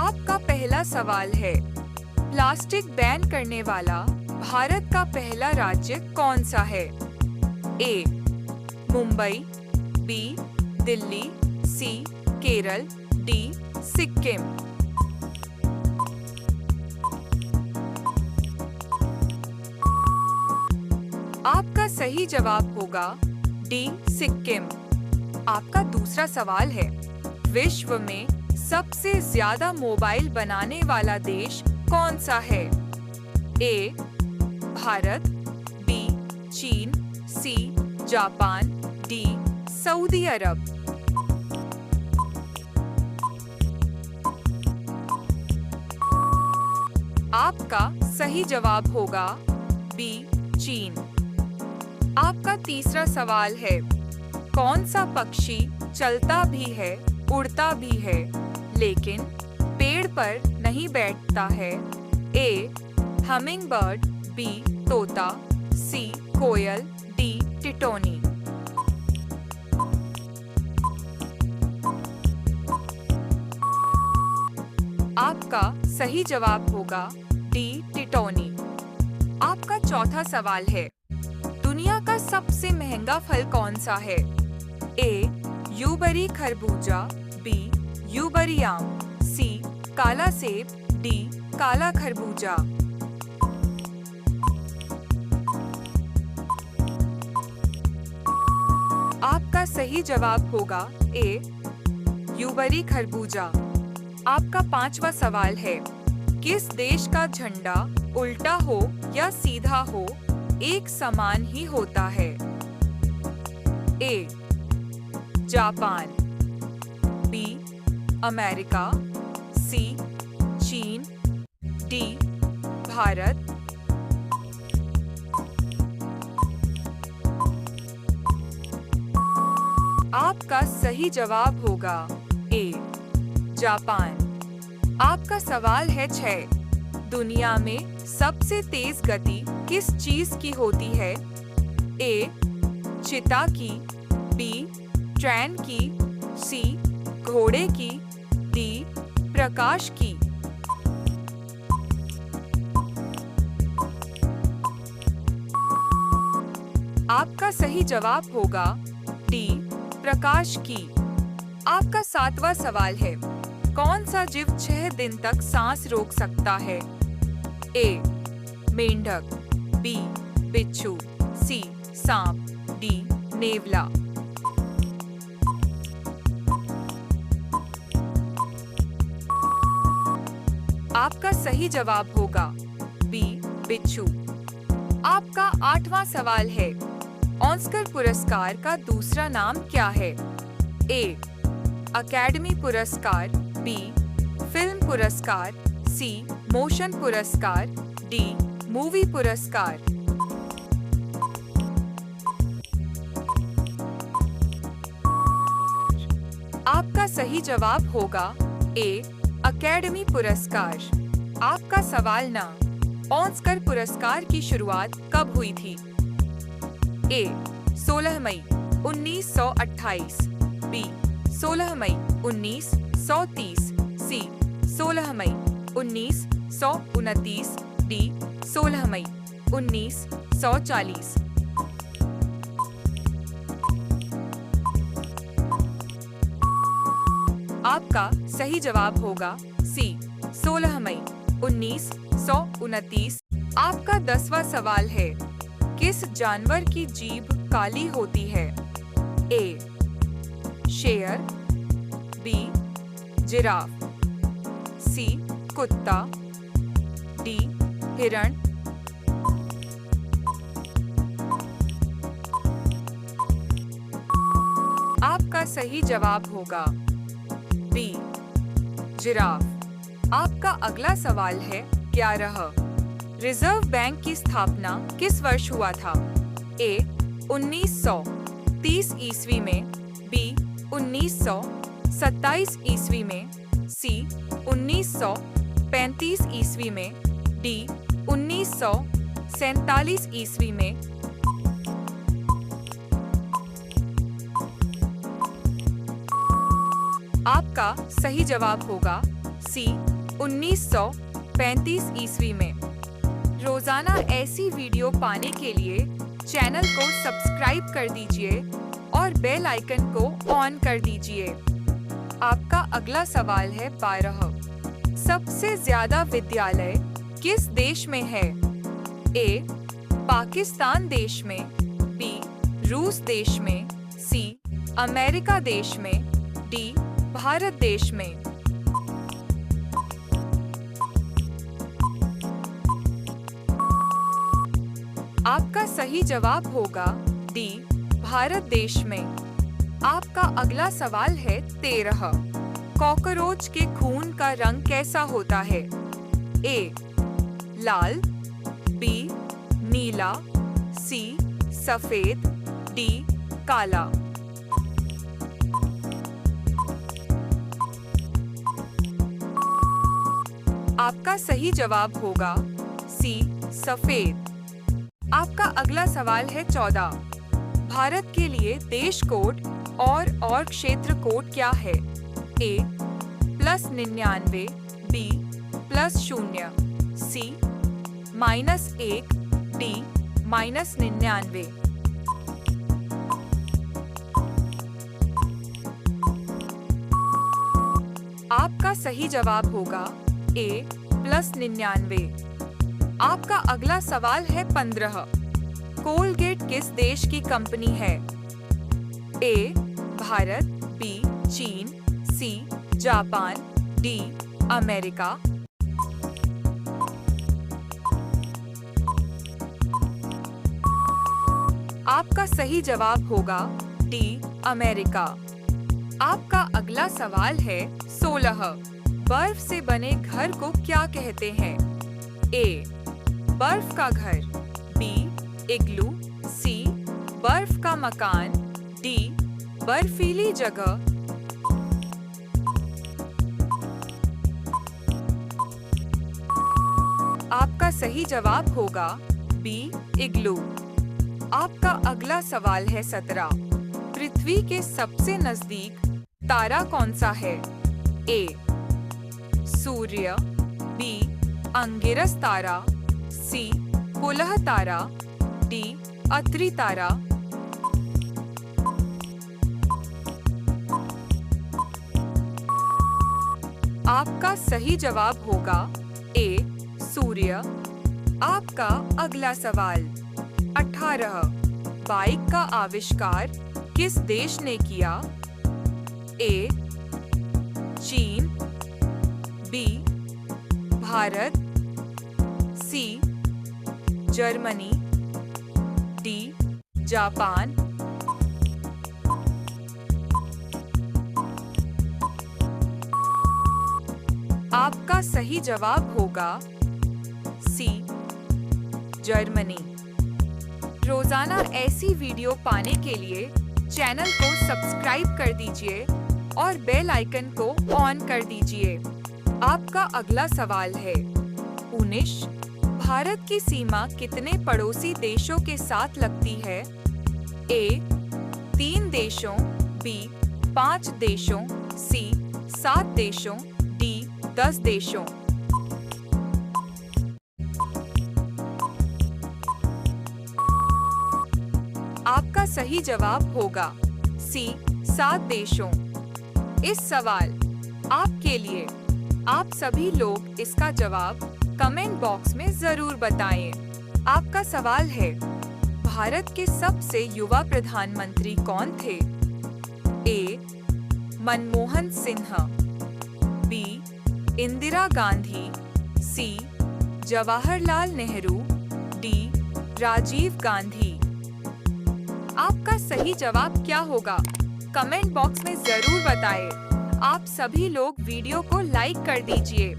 आपका पहला सवाल है, प्लास्टिक बैन करने वाला भारत का पहला राज्य कौन सा है? ए. मुंबई, बी. दिल्ली, सी. केरल, डी. सिक्किम। आपका सही जवाब होगा डी. सिक्किम। आपका दूसरा सवाल है, विश्व में सबसे ज्यादा मोबाइल बनाने वाला देश कौन सा है? ए. भारत, बी. चीन, सी. Japan, D. सऊदी अरब। आपका सही जवाब होगा बी. चीन। आपका तीसरा सवाल है, कौन सा पक्षी चलता भी है, उड़ता भी है, लेकिन पेड़ पर नहीं बैठता है? ए. Humming bird, B. तोता, सी. कोयल, डी. टिटोनी। आपका सही जवाब होगा डी. टिटोनी। आपका चौथा सवाल है, दुनिया का सबसे महंगा फल कौन सा है? ए. यूबरी खरबूजा, बी. यूबरी आम, सी. काला सेब, डी. काला खरबूजा। आपका सही जवाब होगा ए. यूबरी खरबूजा। आपका पांचवा सवाल है, किस देश का झंडा उल्टा हो या सीधा हो एक समान ही होता है? A. Japan, B. America, C. चीन, डी. भारत। आपका सही जवाब होगा ए. जापान। आपका सवाल है 6, दुनिया में सबसे तेज गति किस चीज की होती है? ए. चिता की, बी. ट्रेन की, सी. घोड़े की, डी. प्रकाश की। आपका सही जवाब होगा डी. प्रकाश की। आपका 7वां सवाल है, कौन सा जीव 6 दिन तक सांस रोक सकता है? ए. मेंढक, बी. बिच्छू, सी. सांप, डी. नेवला। आपका सही जवाब होगा बी. बिच्छू। आपका 8वां सवाल है, ऑस्कर पुरस्कार का दूसरा नाम क्या है? ए. अकेडमी पुरस्कार, बी. फिल्म पुरस्कार, सी. मोशन पुरस्कार, डी. मूवी पुरस्कार। आपका सही जवाब होगा ए. अकेडमी पुरस्कार। आपका सवाल 9, ऑस्कर पुरस्कार की शुरुआत कब हुई थी? ए. 16 मई 1928, बी. 16 मई 1930, सी. 16 मई 1929, डी. 16 मई 1940। आपका सही जवाब होगा सी. 16 मई 1929। आपका 10वां सवाल है, किस जानवर की जीभ काली होती है? ए. शेर, बी. जिराफ, सी. कुत्ता, डी. हिरण। आपका सही जवाब होगा बी. जिराफ। आपका अगला सवाल है 11, रिजर्व बैंक की स्थापना किस वर्ष हुआ था? ए. 1930 ईस्वी में, बी. 1927 ईस्वी में, सी. 1935 ईस्वी में, डी. 1947 ईस्वी में। आपका सही जवाब होगा सी. 1935 ईस्वी में। रोजाना ऐसी वीडियो पाने के लिए चैनल को सब्सक्राइब कर दीजिए और बेल आइकन को ऑन कर दीजिए। आपका अगला सवाल है 12। सबसे ज्यादा विद्यालय किस देश में है? ए. पाकिस्तान देश में, बी. रूस देश में, सी. अमेरिका देश में, डी. भारत देश में। आपका सही जवाब होगा डी. भारत देश में। आपका अगला सवाल है 13। कॉकरोच के खून का रंग कैसा होता है? ए. लाल, बी. नीला, सी. सफेद, डी. काला। आपका सही जवाब होगा सी. सफेद। आपका अगला सवाल है 14। भारत के लिए देश कोड और क्षेत्र कोड क्या है? ए. +99, बी. +0, सी. -1, डी. -99। आपका सही जवाब होगा ए. +99। आपका अगला सवाल है 15। कोलगेट किस देश की कंपनी है? ए. भारत, बी. चीन, सी. Japan, D. अमेरिका। आपका सही जवाब होगा डी. अमेरिका। आपका अगला सवाल है 16। बर्फ से बने घर को क्या कहते हैं? ए. बर्फ का घर, बी. इग्लू, सी. बर्फ का मकान, डी. बर्फीली जगह। आपका सही जवाब होगा बी. इग्लू। आपका अगला सवाल है 17। पृथ्वी के सबसे नजदीक तारा कौन सा है? ए. सूर्य, बी. अंगिरस तारा, सी. पुलह तारा, डी. अत्रि तारा। आपका सही जवाब होगा ए. सूर्य। आपका अगला सवाल 18। बाइक का आविष्कार किस देश ने किया? ए. चीन, B. Bharat, C. Germany, D. Japan. आपका सही जवाब होगा सी. जर्मनी। रोजाना ऐसी वीडियो पाने के लिए चैनल को सब्सक्राइब कर दीजिए और बेल आइकन को ऑन कर दीजिए। आपका अगला सवाल है 19। भारत की सीमा कितने पड़ोसी देशों के साथ लगती है? ए. 3 देशों, बी. 5 देशों, सी. 7 देशों, डी. 10 देशों। आपका सही जवाब होगा सी. 7 देशों। इस सवाल आपके लिए। आप सभी लोग इसका जवाब कमेंट बॉक्स में जरूर बताएं। आपका सवाल है भारत के सबसे युवा प्रधानमंत्री कौन थे? ए. मनमोहन सिन्हा, बी. इंदिरा गांधी, सी. जवाहरलाल नेहरू, डी. राजीव गांधी। आपका सही जवाब क्या होगा? कमेंट बॉक्स में जरूर बताएं। आप सभी लोग वीडियो को लाइक कर दीजिए।